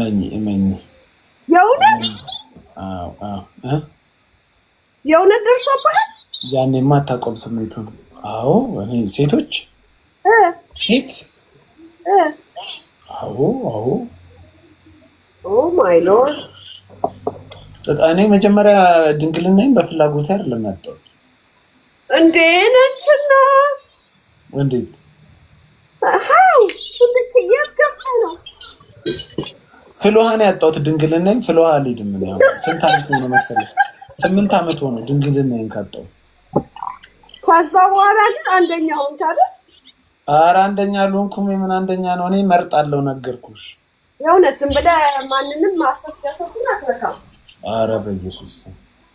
እመኝ የእውነት የእውነት ደርሶብሃል? ያኔማ አታውቀውም ስሜቱን። አዎ እኔ ሴቶች ሴት አዎ ኦ ማይ ሎርድ። እኔ መጀመሪያ ድንግልናዬን በፍላጎት አይደለም ያጣሁት። እንዴ ነችና እንዴት ነው ፍልውሃን ያጣሁት ድንግልናዬን ፍልውሃ አልሄድም። ስንት ዓመት ነው መሰለሽ? 8 ዓመት ሆነ ድንግልናዬን ካጣሁ። ከዛ በኋላ ግን አንደኛ ሆንክ አይደል? ኧረ አንደኛ አልሆንኩም። የምን አንደኛ ነው? እኔ እመርጣለሁ ነገርኩሽ። የእውነት ዝም ብለህ ማንንም ማሰብ ሲያሰብኩን አትረካም። ኧረ በኢየሱስ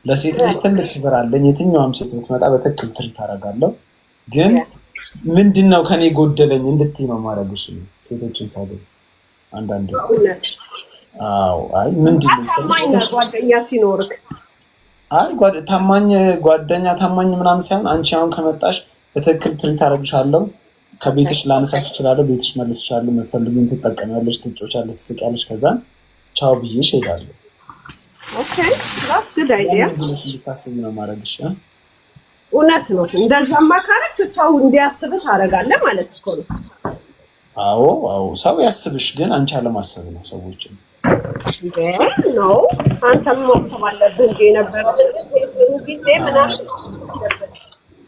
ለሴት ልጅ ትልቅ ክብር አለኝ። የትኛውም ሴት ብትመጣ በትክክል ትሪት አደርጋለሁ። ግን ምንድነው ከኔ ጎደለኝ እንድትይ ነው ማረግሽ። ሴቶችን ሳገኝ አንዳንዴ አዎ አይ ምንድነው ታማኝ ጓደኛ ሲኖርክ ታማኝ ጓደኛ ታማኝ ምናምን ሳይሆን አንቺ አሁን ከመጣሽ በትክክል ትሪት አደርግሻለሁ። ከቤትሽ ላነሳሽ እችላለሁ። ቤትሽ መልስሻለሁ። የምትፈልጊውን ትጠቀሚያለሽ፣ ትጮቻለሽ፣ ትስቂያለሽ። ከዛ ቻው ብዬሽ እሄዳለሁ። ኦኬ that's good idea። እንድታስቢ ነው ማረግሽ። እውነት ነው። እንደዛማ ካረክ ሰው እንዲያስብህ ታደርጋለህ ማለት እኮ ነው። አዎ ሰው ያስብሽ፣ ግን አንቺ አለማሰብ ነው ሰዎችን ነው። አንተም ማሰብ አለብህ እንጂ ነበር ጊዜ ምናምን።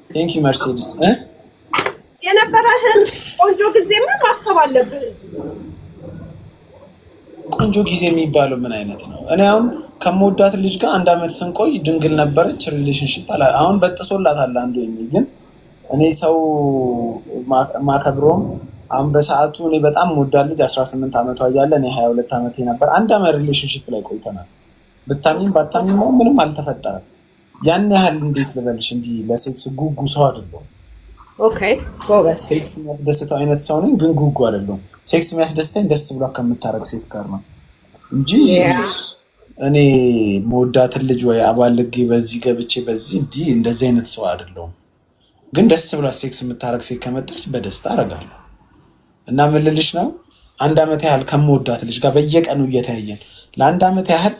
ቴንክ ዩ መርሴዲስ የነበረህን ቆንጆ ጊዜማ ማሰብ አለብህ። ቆንጆ ጊዜ የሚባለው ምን አይነት ነው? እኔ አሁን ከመወዳት ልጅ ጋር 1 ዓመት ስንቆይ ድንግል ነበረች። ሪሌሽንሺፕ አሁን በጥሶላታል አንዱ የሚል ግን እኔ ሰው ማከብሮም አሁን በሰዓቱ እኔ በጣም ወዳት ልጅ 18 ዓመቷ እያለ እኔ 22 ዓመቴ ነበር። 1 ዓመት ሪሌሽንሺፕ ላይ ቆይተናል። ብታሚን ባታሚን ምንም አልተፈጠረም። ያን ያህል እንዴት ልበልሽ እንዲህ ለሴክስ ጉጉ ሰው አይደለሁም። ኦኬ ጎበዝ። ሴክስ የሚያስደስተው አይነት ሰው ነኝ፣ ግን ጉጉ አይደለሁም። ሴክስ የሚያስደስተኝ ደስ ብሏ ከምታረግ ሴት ጋር ነው እንጂ እኔ መወዳትን ልጅ ወይ አባልጌ በዚህ ገብቼ በዚህ እንደዚህ አይነት ሰው አይደለሁም። ግን ደስ ብሏት ሴክስ የምታረግ ሴት ከመጣች በደስታ አረጋለሁ። እና ምን ልልሽ ነው 1 ዓመት ያህል ከመወዳት ልጅ ጋር በየቀኑ እየተያየን ለ1 ዓመት ያህል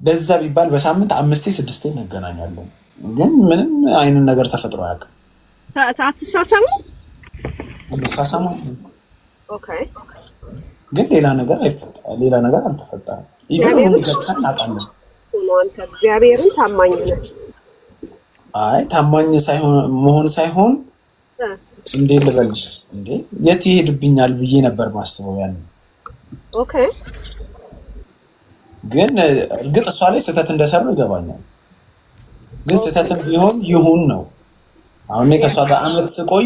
በዛ ቢባል በሳምንት 5-6 እንገናኛለን። ግን ምንም አይነት ነገር ተፈጥሮ አያውቅም። አትሳሳሙ? ኦኬ ግን ሌላ ነገር አልተፈጠረም። ይሄን ይገርታል አጣለን። አንተ እግዚአብሔርን ታማኝ ነህ። አይ ታማኝ መሆን ሳይሆን እንዴ ልበልሽ እንዴ የት ይሄድብኛል ብዬ ነበር ማስበው ያን። ኦኬ ግን እርግጥ እሷ ላይ ስህተት እንደሰሩ ይገባኛል። ግን ስህተትም ቢሆን ይሁን ነው። አሁን ከእሷ ጋር ዓመት ስቆይ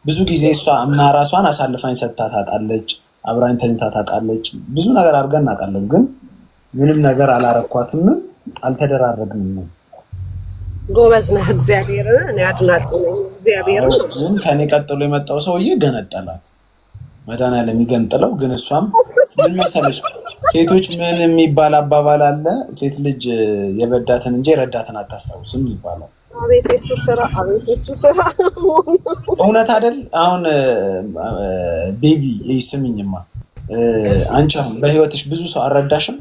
ብዙ ጊዜ እሷ እና ራሷን አሳልፋኝ ሰጥታ ታውቃለች። አብራኝ ተኝታ ታውቃለች። ብዙ ነገር አድርገን እናውቃለን። ግን ምንም ነገር አላረኳትም፣ አልተደራረግንም። ጎበዝ ነህ። እግዚአብሔርን እኔ አድናቂ ነኝ። እግዚአብሔርን ግን ከኔ ቀጥሎ የመጣው ሰውዬ ገነጠላት። መድኃኒዓለም ይገንጥለው። ግን እሷም ምን መሰለሽ ሴቶች ምን የሚባል አባባል አለ፣ ሴት ልጅ የበዳትን እንጂ የረዳትን አታስታውስም ይባላል። አቤት የሱ ስራ፣ አቤት የሱ ስራ። እውነት አይደል? አሁን ቤቢ ይስሚኝማ፣ አንቺ አሁን በህይወትሽ ብዙ ሰው አልረዳሽም፣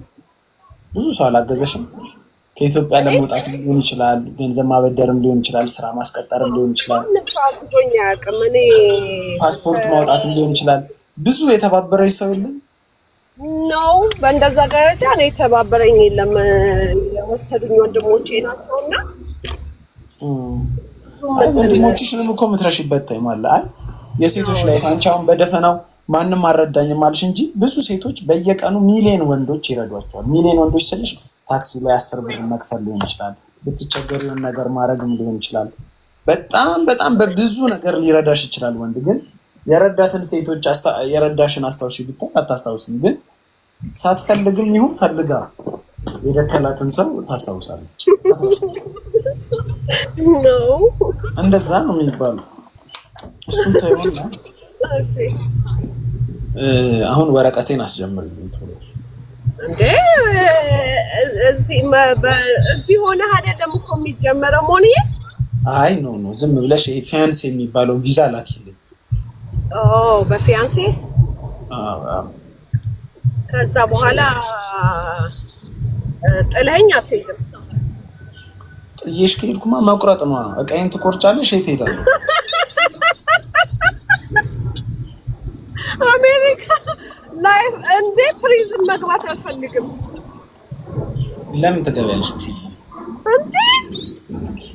ብዙ ሰው አላገዘሽም። ከኢትዮጵያ ለመውጣት ሊሆን ይችላል፣ ገንዘብ ማበደርም ሊሆን ይችላል፣ ስራ ማስቀጠርም ሊሆን ይችላል፣ ፓስፖርት ማውጣትም ሊሆን ይችላል። ብዙ የተባበረኝ ሰው የለም ነው። በእንደዛ ደረጃ ነው የተባበረኝ የለም። የወሰዱኝ ወንድሞቼ ናቸውና ወንድሞችሽንም እኮ የምትረሺበት ታይም አለ። አይ የሴቶች ላይ አንቺ አሁን በደፈናው ማንም አልረዳኝም አልሽ እንጂ ብዙ ሴቶች በየቀኑ ሚሊዮን ወንዶች ይረዷቸዋል። ሚሊዮን ወንዶች ስልሽ ታክሲ ላይ 10 ብር መክፈል ሊሆን ይችላል፣ ብትቸገር የሆነ ነገር ማድረግም ሊሆን ይችላል። በጣም በብዙ ነገር ሊረዳሽ ይችላል ወንድ። ግን የረዳትን ሴቶች የረዳሽን አስታውሺ ብታይ አታስታውስም። ግን ሳትፈልግም ይሁን ፈልጋ የደከላትን ሰው ታስታውሳለች። ነው እንደዛ ነው የሚባለው። እሱን ታይሆና አሁን ወረቀቴን አስጀምርልኝ ቶሎ። እንዴ እዚህ ሆነ አይደለም እኮ የሚጀመረው ሞኒ። አይ ኖ ዝም ብለሽ ፊያንስ የሚባለው ቪዛ ላኪልኝ። በፊያንሴ ከዛ በኋላ ጥለኸኝ አትሄድም። ጥዬሽ ከሄድኩማ መቁረጥ ነው። እቃዬን ትቆርጫለሽ፣ የት እሄዳለሁ? አሜሪካ ላይፍ እንዴ ፕሪዝን መግባት አልፈልግም። ለምን ትገቢያለሽ ፕሪዝን? እንዴ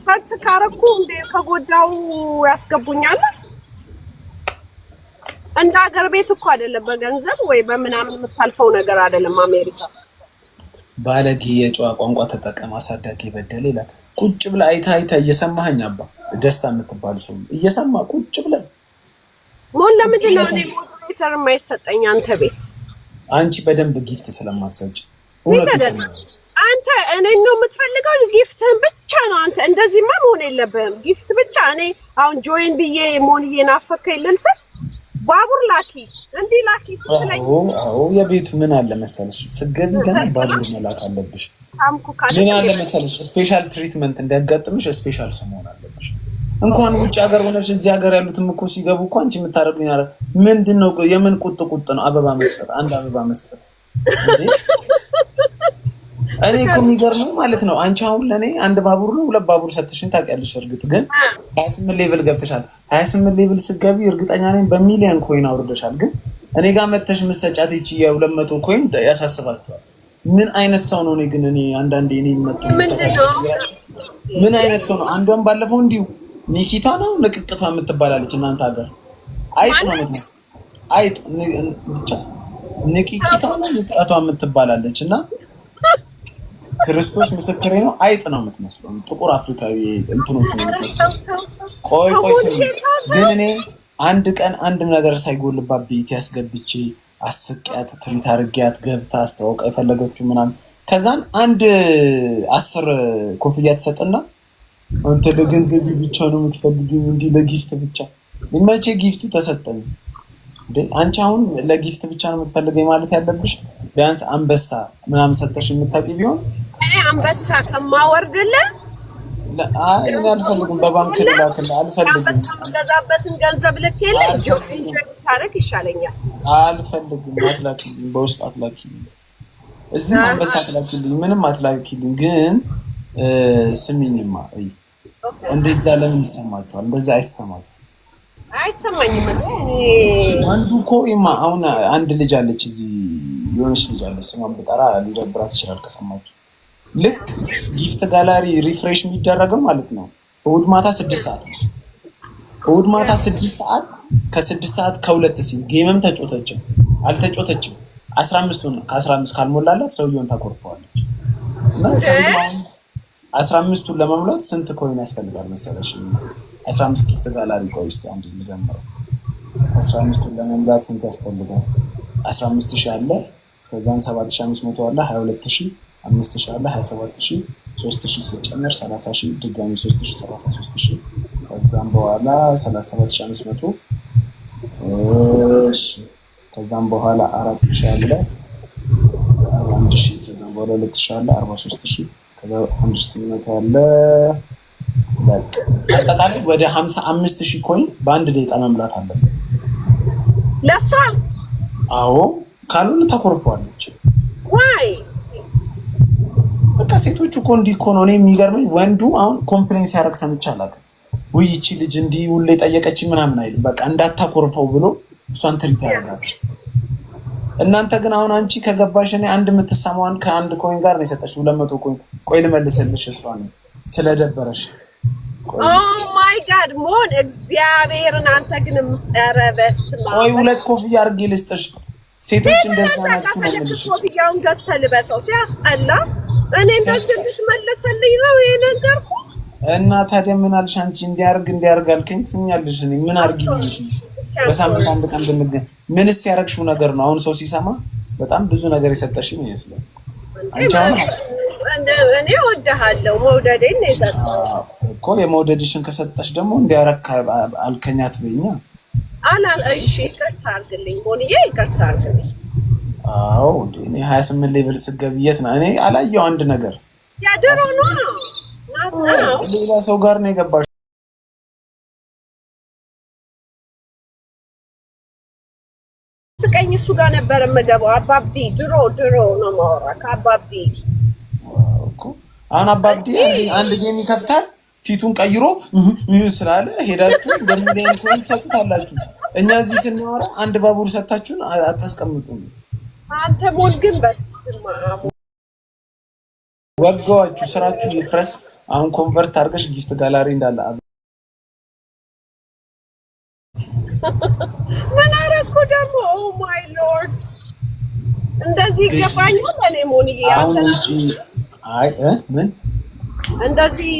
ፈት ካረኩ እንዴ ከጎዳው ያስገቡኛል። እንደ ሀገር ቤት እኮ አይደለም፣ በገንዘብ ወይ በምናምን የምታልፈው ነገር አይደለም አሜሪካ። ባለጌ የጨዋ ቋንቋ ተጠቀም አሳዳጊ በደል ይላል። ቁጭ ብለህ አይታ እየሰማኸኝ አባ ደስታ የምትባል ሰው እየሰማ ቁጭ ብለህ ሞን ለምንድን ነው እኔ ሞዴሬተር የማይሰጠኝ አንተ ቤት? አንቺ በደንብ ጊፍት ስለማትሰጪ አንተ እኔ ነው የምትፈልገው? ጊፍትህን ብቻ ነው አንተ። እንደዚህማ መሆን የለብህም። ጊፍት ብቻ እኔ አሁን ጆይን ብዬ ሞንዬ ናፈከኝ ልልስል ባቡር ላኪ እንዲህ ላኪ ስትለኝ፣ አዎ የቤቱ ምን አለ መሰለሽ ስገቢ ገና ባቡር መላክ አለብሽ። ምን አለ መሰለሽ ስፔሻል ትሪትመንት እንዲያጋጥምሽ ስፔሻል ሰው መሆን አለብሽ። እንኳን ውጭ ሀገር ሆነሽ እዚህ ሀገር ያሉትም እኮ ሲገቡ እኮ አንቺ የምታደርጉኝ አለ ምንድን ነው? የምን ቁጥ ነው? አበባ መስጠት፣ አንድ አበባ መስጠት። እኔ እኮ የሚገርመው ማለት ነው አንቺ አሁን ለእኔ አንድ ባቡር ነው 2 ባቡር ሰጥሽኝ ታውቂያለሽ። እርግጥ ግን 28 ሌቭል ገብተሻል። 28 ሌቭል ስትገቢ እርግጠኛ ነኝ በሚሊዮን ኮይን አውርደሻል። ግን እኔ ጋር መተሽ መሰጫት ይቺ የ200 ኮይን ያሳስባቸዋል። ምን አይነት ሰው ነው? እኔ ግን አንዳንዴ እኔ መጥቶ ምን አይነት ሰው ነው? አንዷን ባለፈው እንዲሁ ኒኪታ ነው ንቅቅቷ የምትባላለች እናንተ ሀገር አይጥ ነው ማለት አይጥ ብቻ ንቅቂቷ ነው ንቅቅቷ የምትባላለች እና ክርስቶስ ምስክሬ ነው አይጥ ነው የምትመስለው። ጥቁር አፍሪካዊ እንትኖች ነው። ቆይ ግን እኔ አንድ ቀን አንድ ነገር ሳይጎልባት ቤት ያስገብቼ አስቂያት ትሪት አድርጊያት ገብታ አስተዋውቃ የፈለገችው ምናምን ከዛን አንድ 10 ኮፍያ ትሰጥና አንተ ለገንዘብ ብቻ ነው የምትፈልጊው እንዲህ ለጊፍት ብቻ። መቼ ጊፍቱ ተሰጠኝ እንዴ? አንቺ አሁን ለጊፍት ብቻ ነው የምትፈልገኝ ማለት ያለብሽ ቢያንስ አንበሳ ምናምን ሰጠሽ የምታውቂ ቢሆን እኔ አንበሳ ከማወርድልህ እኔ አልፈልግም። በባንክ ልላክልህ አልፈልግም። ገዛበትን ገንዘብ ልኬልህ ጆይን ታረክ ይሻለኛል። አልፈልግም። አትላኪልኝ፣ በውስጥ አትላኪልኝ፣ እዚህ አንበሳ አትላኪልኝ፣ ምንም አትላኪልኝ። ግን ስሚኝማ እንደዛ ለምን ይሰማችኋል? እንደዛ አይሰማችሁም? አይሰማኝም። አንዱ እኮ አሁን አንድ ልጅ አለች እዚህ የሆነች ልጅ አለች። ስሟን ብጠራ ሊደብራት ይችላል ከሰማችሁ። ልክ ጊፍት ጋላሪ ሪፍሬሽ የሚደረገው ማለት ነው እሑድ ማታ 6 ሰዓት ነው። እሑድ ማታ 6 ሰዓት ከ6 ሰዓት ከ2 ሲል ጌምም ተጮተችም አልተጮተችም 15ቱን ከ15 ካልሞላላት ሰውየውን ታኮርፈዋለች። እና 15ቱን ለመሙላት ስንት ኮይን ያስፈልጋል መሰለሽ? 15 ጊፍት ጋላሪ ቆይ እስኪ አንድ ልጀምረው። 15ቱን ለመሙላት ስንት ያስፈልጋል? 15000 አለ፣ እስከዛን 7500 አለ፣ 22000 5000 አለ፣ 27000 3000 ሲጨመር 30000 ድጋሚ 3000 33000 ከዛም በኋላ 37500 እሺ ከዛም በኋላ 4000 አለ 1000 ከዛም በኋላ 2000 አለ 43000 ከዛ 1800 አለ በቃ አጠቃላይ ወደ 55000 ኮይን በአንድ ደቂቃ መምላት አለበት ለሷ። አዎ ካልሆነ ታኮርፈዋለች። ዋይ በቃ ሴቶቹ እኮ እንዲህ እኮ ነው። እኔ የሚገርመኝ ወንዱ አሁን ኮምፕሌን ሲያደርግ ሰምቼ አላውቅም። ውይ ይቺ ልጅ እንዲህ ሁሌ ጠየቀች ምናምን አይልም። በቃ እንዳታኮርፈው ብሎ እሷን ትሪት ያደርጋል። እናንተ ግን አሁን አንቺ ከገባሽ እኔ አንድ የምትሰማዋን ከአንድ ኮይን ጋር ነው የሰጠሽ 200 ኮይን። ቆይ ልመልስልሽ እሷን ስለደበረሽ። ኦ ማይ ጋድ ሞን እግዚአብሔርን አንተ ግን ረበስማ። ቆይ 2 ኮፍያ አድርጌ ልስጥሽ። ሴቶች እንደዛ ናችሁ ነው የምልሽ። ኮፍያውን ገዝተህ ልበሰው ሲያስጠላ። እኔ እንደዚህ ልትመለስልኝ ነው ይሄ ነገር እኮ። እና ታዲያ ምን አልሽ አንቺ? እንዲያርግ አልከኝ ትኛለሽ። እኔ ምን አርጊ ልልሽ ነው? በሳምንት አንድ ቀን ብንገናኝ ምንስ ያረግሽው ነገር ነው? አሁን ሰው ሲሰማ በጣም ብዙ ነገር የሰጠሽ ነው ይመስላል። አንቺ አሁን እኔ እወድሃለሁ መውደዴን ነው የሰጠው እኮ። የመውደድሽን ከሰጠሽ ደግሞ እንዲያረክ አልከኛት በይኛ እሺ ይቅርታ አድርግልኝ ሞንዬ፣ ይቅርታ አድርግልኝ። አዎ እንዴ እኔ 28 ሌቭል ስገቢ የት ነው እኔ አላየው አንድ ነገር ያደሮ ነው ሌላ ሰው ጋር ነው የገባሽ። ስቀኝ እሱ ጋር ነበር የምገባው። አባብዲ ድሮ ነው የማወራው ከአባብዲ እኮ። አሁን አባብዲ አንድ ጌም ይከፍታል ፊቱን ቀይሮ ስላለ ሄዳችሁ እንደዚህ አይነት ወይ ትሰጡታላችሁ። እኛ እዚህ ስናወራ አንድ ባቡር ሰጣችሁን አታስቀምጡም። አንተ ሞል ግን በስማ ወጋችሁ ስራችሁ ይፍረስ። አሁን ኮንቨርት አድርገሽ ጊፍት ጋላሪ እንዳለ ምን አረኩ ደግሞ? ኦ ማይ ሎርድ እንደዚህ ገባኝ ለኔ ሞልዬ አንተ አይ ምን እንደዚህ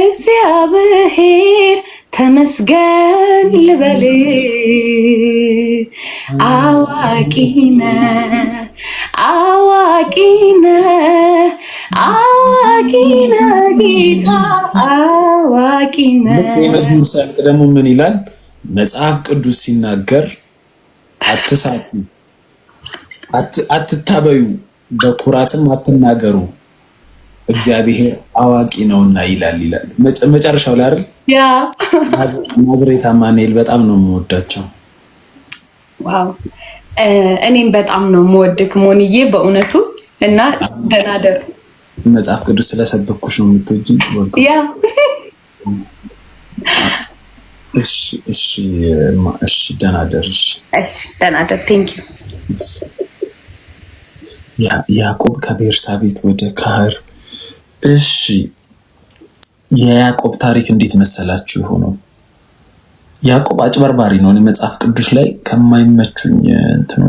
እግዚአብሔር ተመስገን ልበል። አዋቂነ ጌታ አዋቂነ። መዝሙር ሲያልቅ ደግሞ ምን ይላል መጽሐፍ ቅዱስ ሲናገር? አትሳቱ፣ አትታበዩ፣ በኩራትም አትናገሩ እግዚአብሔር አዋቂ ነውና ይላል። መጨረሻው ላይ አይደል? ያ ናዝሬት አማኑኤል በጣም ነው የምወዳቸው። ዋው እኔም በጣም ነው የምወድክ ሞንዬ በእውነቱ። እና ደናደር መጽሐፍ ቅዱስ ስለሰበኩሽ ነው የምትወጂኝ? ያ እሺ ደናደር። እሺ ደናደር። ቴንክ ዩ። ያዕቆብ ከቤርሳቤት ወደ ካህር። እሺ የያዕቆብ ታሪክ እንዴት መሰላችሁ የሆነው? ያዕቆብ አጭበርባሪ ነው። መጽሐፍ ቅዱስ ላይ ከማይመቹኝ እንትኖች